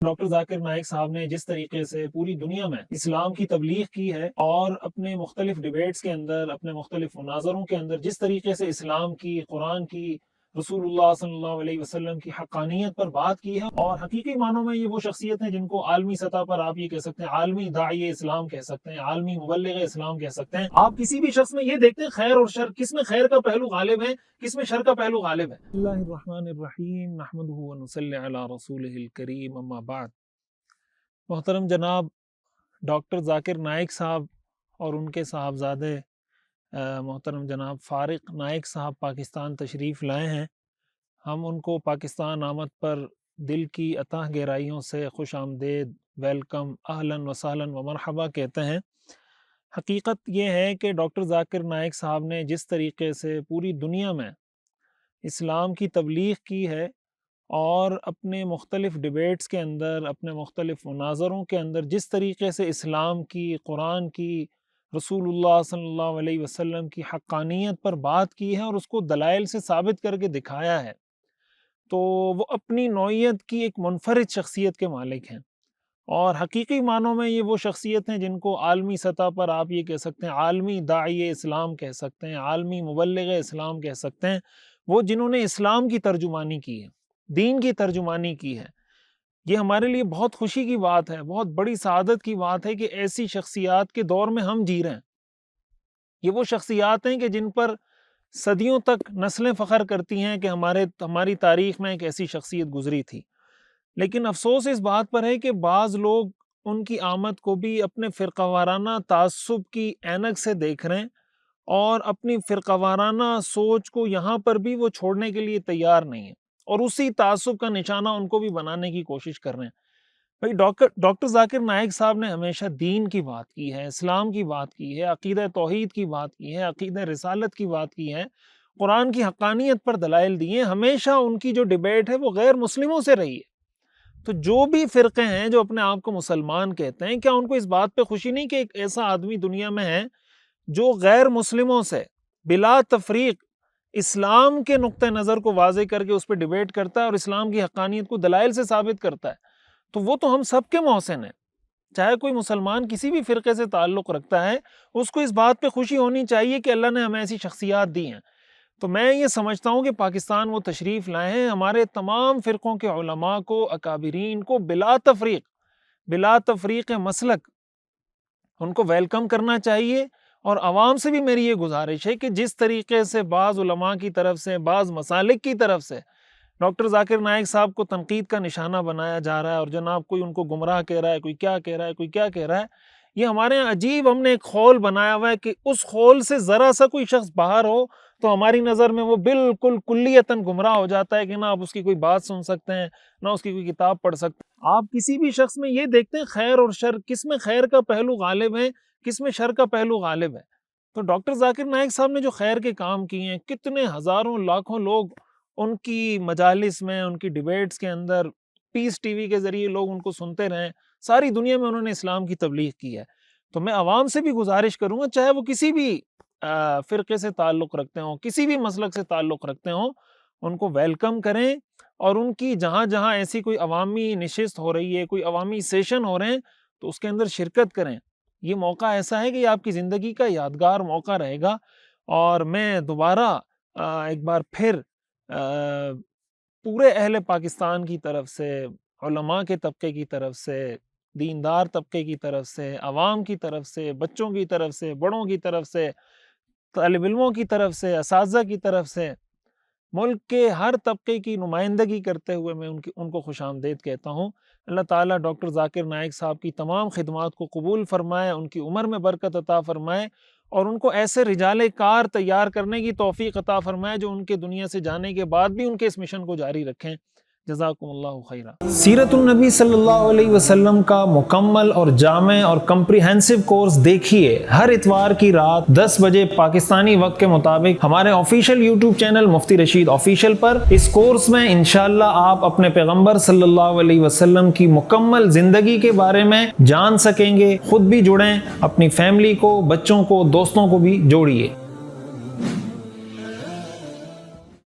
Doctor Zakir Naik صاحب نے جس طریقے سے پوری دنیا میں اسلام کی تبلیغ کی ہے اور اپنے مختلف ڈیبیٹس کے اندر، اپنے مختلف مناظروں کے اندر جس طریقے سے اسلام کی، قرآن کی، رسول اللہ صلی اللہ علیہ وسلم کی حقانیت پر بات کی ہے، اور حقیقی معنوں میں یہ وہ شخصیت ہیں جن کو عالمی سطح پر آپ یہ کہہ سکتے ہیں، عالمی داعی اسلام کہہ سکتے ہیں، عالمی مبلغ اسلام کہہ سکتے ہیں۔ آپ کسی بھی شخص میں یہ دیکھتے ہیں خیر اور شر، کس میں خیر کا پہلو غالب ہے، کس میں شر کا پہلو غالب ہے۔ بسم اللہ الرحمن الرحیم، نحمدہ ونصلی علی رسولہ الکریم، اما بعد۔ محترم جناب ڈاکٹر ذاکر نائک صاحب اور ان کے صاحبزادے محترم جناب فارق نائک صاحب پاکستان تشریف لائے ہیں۔ ہم ان کو پاکستان آمد پر دل کی اتہ گہرائیوں سے خوش آمدید، ویلکم، اہلاً و سہلاً و مرحبا کہتے ہیں۔ حقیقت یہ ہے کہ ڈاکٹر ذاکر نائک صاحب نے جس طریقے سے پوری دنیا میں اسلام کی تبلیغ کی ہے اور اپنے مختلف ڈیبیٹس کے اندر، اپنے مختلف مناظروں کے اندر جس طریقے سے اسلام کی، قرآن کی، رسول اللہ صلی اللہ علیہ وسلم کی حقانیت پر بات کی ہے اور اس کو دلائل سے ثابت کر کے دکھایا ہے، تو وہ اپنی نوعیت کی ایک منفرد شخصیت کے مالک ہیں، اور حقیقی معنوں میں یہ وہ شخصیت ہیں جن کو عالمی سطح پر آپ یہ کہہ سکتے ہیں، عالمی داعی اسلام کہہ سکتے ہیں، عالمی مبلغ اسلام کہہ سکتے ہیں، وہ جنہوں نے اسلام کی ترجمانی کی ہے، دین کی ترجمانی کی ہے۔ یہ ہمارے لیے بہت خوشی کی بات ہے، بہت بڑی سعادت کی بات ہے کہ ایسی شخصیات کے دور میں ہم جی رہے ہیں۔ یہ وہ شخصیات ہیں کہ جن پر صدیوں تک نسلیں فخر کرتی ہیں کہ ہماری تاریخ میں ایک ایسی شخصیت گزری تھی، لیکن افسوس اس بات پر ہے کہ بعض لوگ ان کی آمد کو بھی اپنے فرقہ وارانہ تعصب کی اینک سے دیکھ رہے ہیں، اور اپنی فرقہ وارانہ سوچ کو یہاں پر بھی وہ چھوڑنے کے لیے تیار نہیں ہیں، اور اسی تعصب کا نشانہ ان کو بھی بنانے کی کوشش کر رہے ہیں۔ بھائی ڈاکٹر ذاکر نائک صاحب نے ہمیشہ دین کی بات کی ہے، اسلام کی بات کی ہے، عقیدہ توحید کی بات کی ہے، عقیدہ رسالت کی بات کی ہے، قرآن کی حقانیت پر دلائل دیے ہیں۔ ہمیشہ ان کی جو ڈیبیٹ ہے وہ غیر مسلموں سے رہی ہے۔ تو جو بھی فرقے ہیں جو اپنے آپ کو مسلمان کہتے ہیں، کیا ان کو اس بات پہ خوشی نہیں کہ ایک ایسا آدمی دنیا میں ہے جو غیر مسلموں سے بلا تفریق اسلام کے نقطہ نظر کو واضح کر کے اس پہ ڈیبیٹ کرتا ہے اور اسلام کی حقانیت کو دلائل سے ثابت کرتا ہے؟ تو وہ تو ہم سب کے محسن ہیں۔ چاہے کوئی مسلمان کسی بھی فرقے سے تعلق رکھتا ہے، اس کو اس بات پہ خوشی ہونی چاہیے کہ اللہ نے ہمیں ایسی شخصیات دی ہیں۔ تو میں یہ سمجھتا ہوں کہ پاکستان وہ تشریف لائے ہیں، ہمارے تمام فرقوں کے علماء کو، اکابرین کو بلا تفریق مسلک ان کو ویلکم کرنا چاہیے، اور عوام سے بھی میری یہ گزارش ہے کہ جس طریقے سے بعض علماء کی طرف سے، بعض مسالک کی طرف سے ڈاکٹر ذاکر نائک صاحب کو تنقید کا نشانہ بنایا جا رہا ہے، اور جناب کوئی ان کو گمراہ کہہ رہا ہے، کوئی کیا کہہ رہا ہے، کوئی کیا کہہ رہا ہے، یہ ہمارے یہاں عجیب ہم نے ایک خول بنایا ہوا ہے کہ اس خول سے ذرا سا کوئی شخص باہر ہو تو ہماری نظر میں وہ بالکل کلیتاً گمراہ ہو جاتا ہے کہ نہ آپ اس کی کوئی بات سن سکتے ہیں، نہ اس کی کوئی کتاب پڑھ سکتے ہیں۔ آپ کسی بھی شخص میں یہ دیکھتے ہیں خیر اور شر، کس میں خیر کا پہلو غالب ہے، کس میں شر کا پہلو غالب ہے۔ تو ڈاکٹر ذاکر نائک صاحب نے جو خیر کے کام کیے ہیں، کتنے ہزاروں لاکھوں لوگ ان کی مجالس میں، ان کی ڈیبیٹس کے اندر، پیس ٹی وی کے ذریعے لوگ ان کو سنتے رہیں، ساری دنیا میں انہوں نے اسلام کی تبلیغ کی ہے۔ تو میں عوام سے بھی گزارش کروں گا، چاہے وہ کسی بھی فرقے سے تعلق رکھتے ہوں، کسی بھی مسلک سے تعلق رکھتے ہوں، ان کو ویلکم کریں، اور ان کی جہاں جہاں ایسی کوئی عوامی نشست ہو رہی ہے، کوئی عوامی سیشن ہو رہے ہیں، تو اس کے اندر شرکت کریں۔ یہ موقع ایسا ہے کہ یہ آپ کی زندگی کا یادگار موقع رہے گا، اور میں دوبارہ ایک بار پھر پورے اہل پاکستان کی طرف سے، علماء کے طبقے کی طرف سے، دیندار طبقے کی طرف سے، عوام کی طرف سے، بچوں کی طرف سے، بڑوں کی طرف سے، طالب علموں کی طرف سے، اساتذہ کی طرف سے، ملک کے ہر طبقے کی نمائندگی کرتے ہوئے میں ان کو خوش آمدید کہتا ہوں۔ اللہ تعالیٰ ڈاکٹر ذاکر نائک صاحب کی تمام خدمات کو قبول فرمائے، ان کی عمر میں برکت عطا فرمائے، اور ان کو ایسے رجال کار تیار کرنے کی توفیق عطا فرمائے جو ان کے دنیا سے جانے کے بعد بھی ان کے اس مشن کو جاری رکھیں۔ جزاکم اللہ خیرہ۔ سیرت النبی صلی اللہ علیہ وسلم کا مکمل اور جامع اور کمپریہنسو کورس دیکھیے ہر اتوار کی رات 10 بجے پاکستانی وقت کے مطابق ہمارے آفیشیل یوٹیوب چینل مفتی رشید آفیشیل پر۔ اس کورس میں انشاءاللہ آپ اپنے پیغمبر صلی اللہ علیہ وسلم کی مکمل زندگی کے بارے میں جان سکیں گے، خود بھی جڑیں، اپنی فیملی کو، بچوں کو، دوستوں کو بھی جوڑیے۔